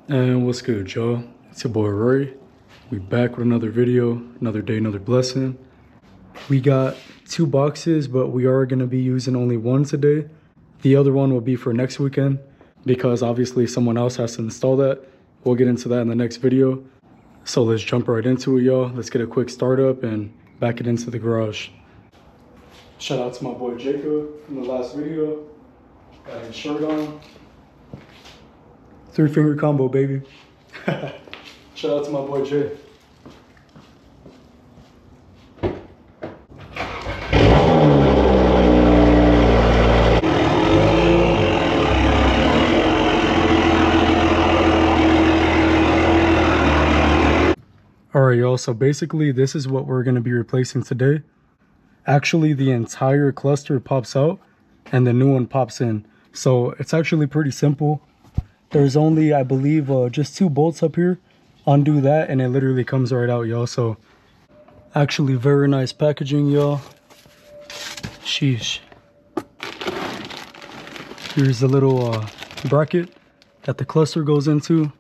And what's good, y'all? It's your boy Rory. We back with another video, another day, another blessing. We got 2 boxes, but we are going to be using only one today. The other one will be for next weekend because obviously someone else has to install that. We'll get into that in the next video. So let's jump right into it, y'all. Let's get a quick startup and back it into the garage. Shout out to my boy Jacob from the last video. Got his shirt on. 3-finger combo, baby. Shout out to my boy Jay. Alright, y'all, so basically this is what we're going to be replacing today. Actually, the entire cluster pops out and the new one pops in. So it's actually pretty simple. There's only, I believe, just 2 bolts up here. Undo that and it literally comes right out, y'all. So actually very nice packaging, y'all. Sheesh. Here's the little bracket that the cluster goes into.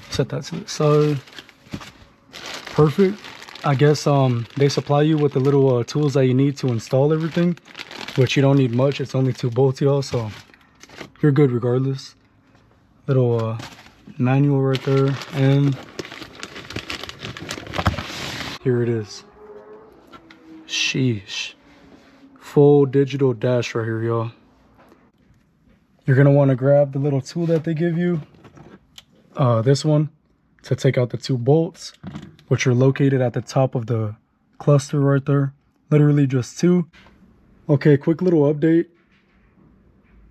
Set that to the side. Perfect. I guess they supply you with the little tools that you need to install everything, which you don't need much. It's only 2 bolts, y'all, so you're good regardless. Little manual right there, and here it is. Sheesh. Full digital dash right here, y'all. You're gonna want to grab the little tool that they give you, this one, to take out the 2 bolts, which are located at the top of the cluster right there. Literally just 2. Okay, quick little update.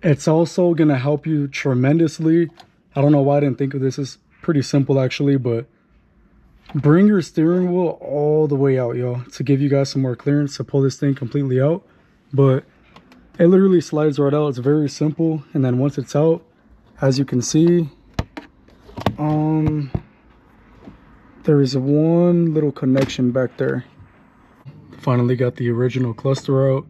It's also gonna help you tremendously. I don't know why I didn't think of this. It's pretty simple actually, but bring your steering wheel all the way out, y'all, to give you guys some more clearance to pull this thing completely out. But it literally slides right out. It's very simple. And then once it's out, as you can see, there is one little connection back there. Finally got the original cluster out.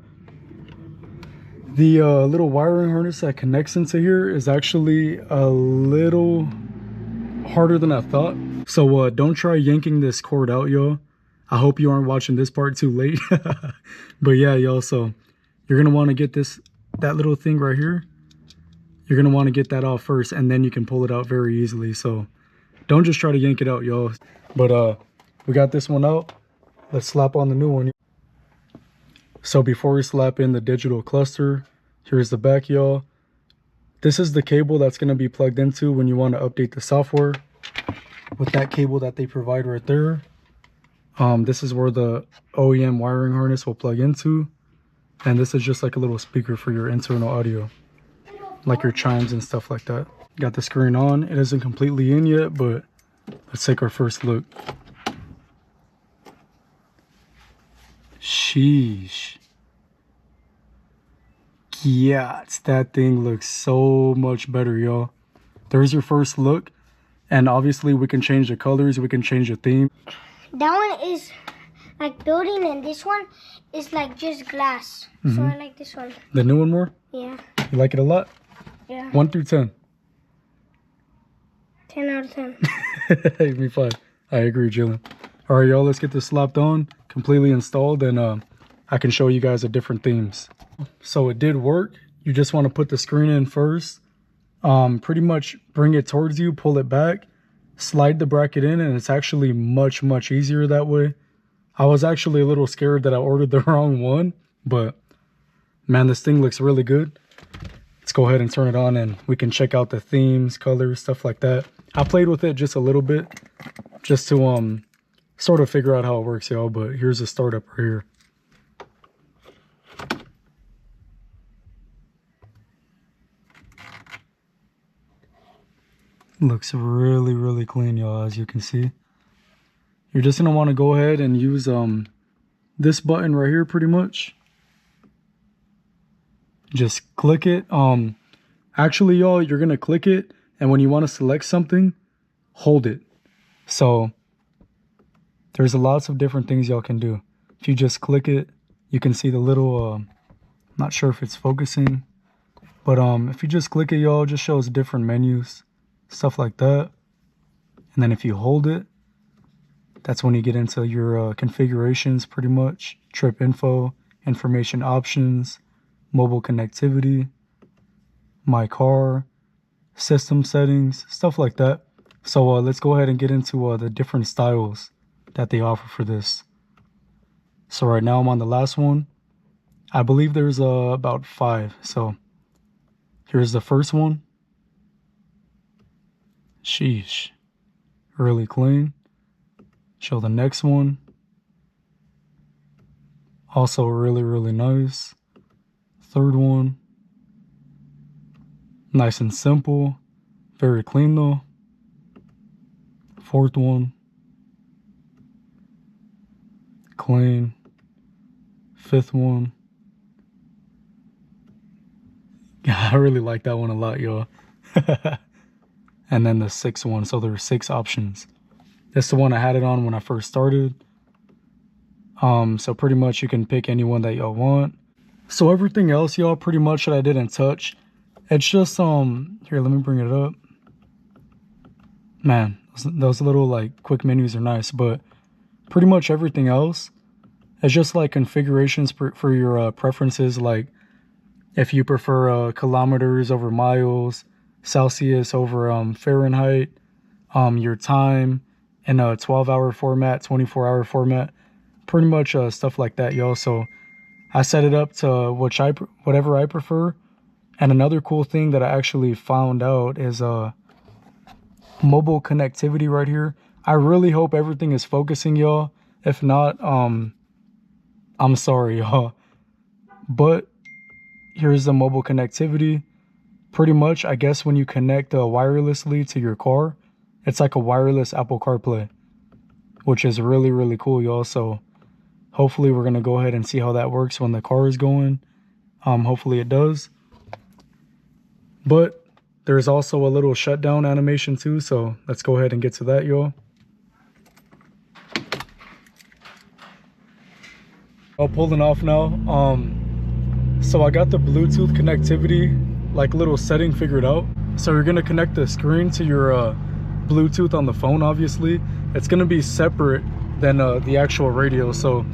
The little wiring harness that connects into here is actually a little harder than I thought. So don't try yanking this cord out, y'all. I hope you aren't watching this part too late. But yeah, y'all, so you're gonna want to get that little thing right here. You're gonna want to get that off first, and then you can pull it out very easily. So don't just try to yank it out, y'all. But we got this one out. Let's slap on the new one. So before we slap in the digital cluster, here's the back, y'all. This is the cable that's going to be plugged into when you want to update the software with that cable that they provide right there. This is where the OEM wiring harness will plug into. And this is just like a little speaker for your internal audio, like your chimes and stuff like that. Got the screen on. It isn't completely in yet, but let's take our first look. Sheesh. Yeah, that thing looks so much better, y'all. There's your first look. And obviously we can change the colors, we can change the theme. That one is like building, and this one is like just glass. So I like this one. The new one more? Yeah. You like it a lot? Yeah. 1 through 10. 10 out of 10. Give me 5. I agree, Jalen. All right, y'all, let's get this slapped on, completely installed, and I can show you guys the different themes. So it did work. You just want to put the screen in first. Pretty much bring it towards you, pull it back, slide the bracket in, and it's actually much, much easier that way. I was actually a little scared that I ordered the wrong one, but man, this thing looks really good. Let's go ahead and turn it on and we can check out the themes, colors, stuff like that. I played with it just a little bit just to sort of figure out how it works, y'all, but here's the startup right here. Looks really, really clean, y'all, as you can see. You're just gonna want to go ahead and use this button right here pretty much. Just click it. Actually, y'all, you're gonna click it, and when you want to select something, hold it. So there's lots of different things y'all can do. If you just click it, you can see the little not sure if it's focusing, but if you just click it, y'all, it just shows different menus, stuff like that. And then if you hold it, that's when you get into your configurations pretty much. Trip info, information options, mobile connectivity, my car, system settings, stuff like that. So let's go ahead and get into the different styles that they offer for this. So right now I'm on the last one. I believe there's about 5. So here's the first one. Sheesh. Really clean. Show the next one. Also really, really nice. Third one. Nice and simple. Very clean though. Fourth one. Clean. Fifth one. I really like that one a lot, y'all. And then the sixth one. So there are 6 options. That's the one I had it on when I first started. So pretty much you can pick any one that y'all want. So everything else, y'all, pretty much that I didn't touch. It's just here, let me bring it up. Man, those little like quick menus are nice, but pretty much everything else is just like configurations for your preferences, like if you prefer kilometers over miles, Celsius over Fahrenheit, your time in a 12-hour format, 24-hour format, pretty much stuff like that, y'all. So I set it up to whatever I prefer. And another cool thing that I actually found out is mobile connectivity right here. I really hope everything is focusing, y'all. If not, I'm sorry, y'all. But here's the mobile connectivity. Pretty much, I guess when you connect wirelessly to your car, it's like a wireless Apple CarPlay, which is really, really cool, y'all. So hopefully we're going to go ahead and see how that works when the car is going. Hopefully it does. But there's also a little shutdown animation too, so let's go ahead and get to that, y'all. I'm pulling off now. So I got the Bluetooth connectivity, like little setting figured out. So you're gonna connect the screen to your Bluetooth on the phone, obviously. It's gonna be separate than the actual radio. So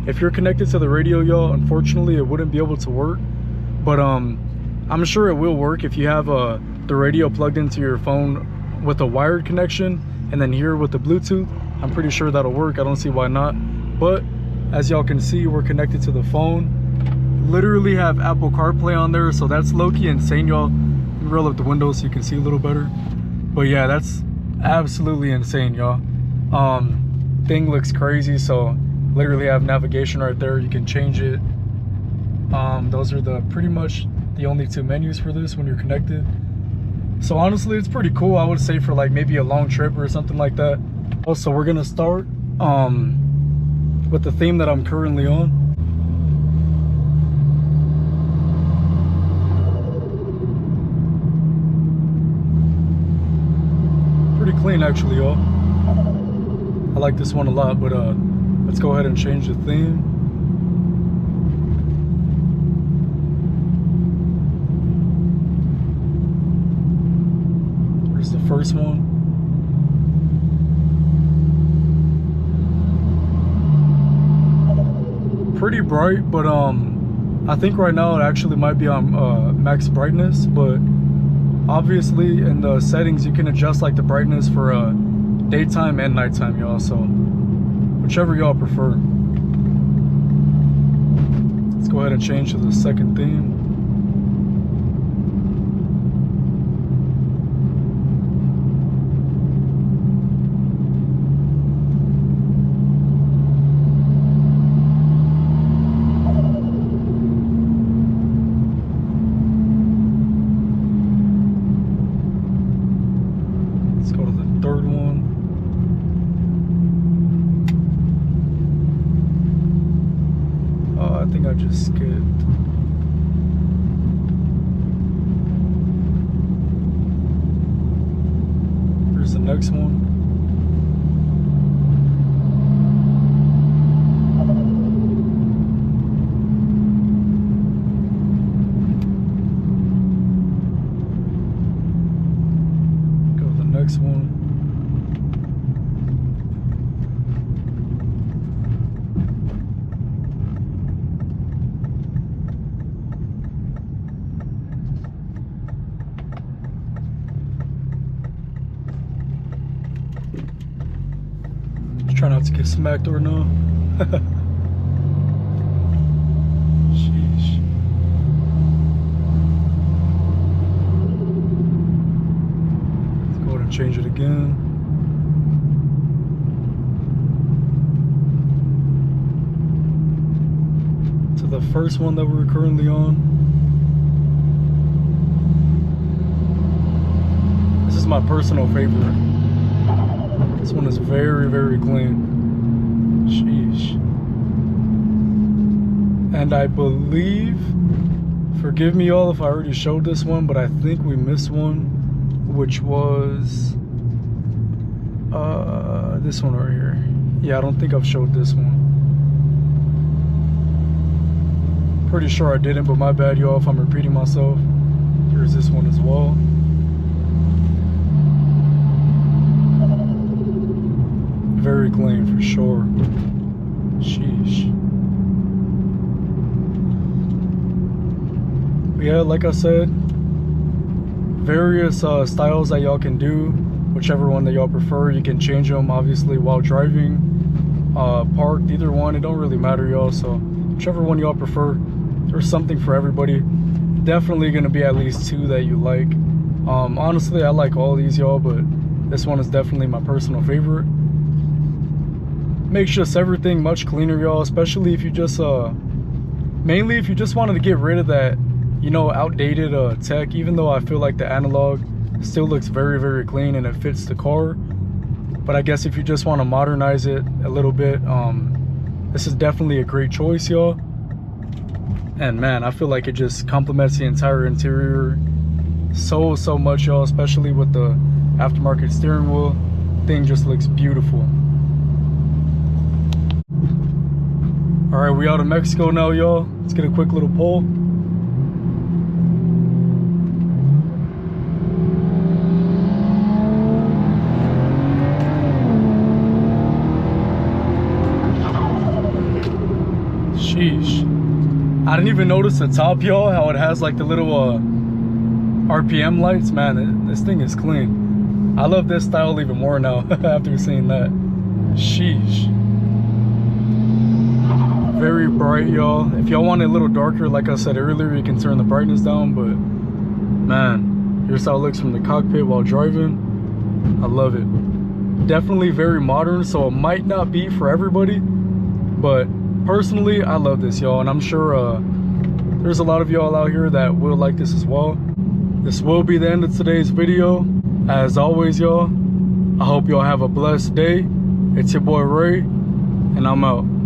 if you're connected to the radio, y'all, unfortunately it wouldn't be able to work. But I'm sure it will work if you have the radio plugged into your phone with a wired connection, and then here with the Bluetooth. I'm pretty sure that'll work. I don't see why not. But as y'all can see, we're connected to the phone. Literally have Apple CarPlay on there, so that's low-key insane, y'all. Let me roll up the window so you can see a little better. But yeah, that's absolutely insane, y'all. Thing looks crazy. So literally have navigation right there. You can change it. Those are the pretty much the only 2 menus for this when you're connected. So honestly, it's pretty cool. I would say for like maybe a long trip or something like that. Also, we're gonna start with the theme that I'm currently on. Pretty clean actually, y'all. I like this one a lot, but let's go ahead and change the theme. Here's the first one. Pretty bright, but I think right now it actually might be on max brightness, but obviously in the settings you can adjust like the brightness for daytime and nighttime, y'all, so whichever y'all prefer. Let's go ahead and change to the second theme. Let's go to the third one. I think I just skipped. Here's the next one. Go to the next one. Try not to get smacked or no. Sheesh. Let's go ahead and change it again. To the first one that we're currently on. This is my personal favorite. This one is very, very clean. Sheesh. And I believe, forgive me all if I already showed this one, but I think we missed one, which was this one right here. Yeah, I don't think I've showed this one. Pretty sure I didn't, but my bad, y'all, if I'm repeating myself. Here's this one as well. Very clean for sure. Sheesh. But yeah, like I said, various styles that y'all can do, whichever one that y'all prefer. You can change them obviously while driving, parked, either one, it don't really matter, y'all. So whichever one y'all prefer, there's something for everybody. Definitely gonna be at least two that you like. Honestly, I like all these, y'all, but this one is definitely my personal favorite. Makes just everything much cleaner, y'all, especially if you just mainly if you just wanted to get rid of that, you know, outdated tech. Even though I feel like the analog still looks very, very clean and it fits the car, but I guess if you just want to modernize it a little bit, this is definitely a great choice, y'all. And man, I feel like it just complements the entire interior so much, y'all, especially with the aftermarket steering wheel. Thing just looks beautiful. All right, we out of Mexico now, y'all. Let's get a quick little pull. Sheesh. I didn't even notice the top, y'all, how it has like the little RPM lights. Man, this thing is clean. I love this style even more now after seeing that. Sheesh. Very bright, y'all. If y'all want it a little darker, like I said earlier, you can turn the brightness down, but man, here's how it looks from the cockpit while driving. I love it. Definitely very modern, so it might not be for everybody, but personally, I love this, y'all, and I'm sure there's a lot of y'all out here that will like this as well. This will be the end of today's video. As always, y'all, I hope y'all have a blessed day. It's your boy Ray, and I'm out.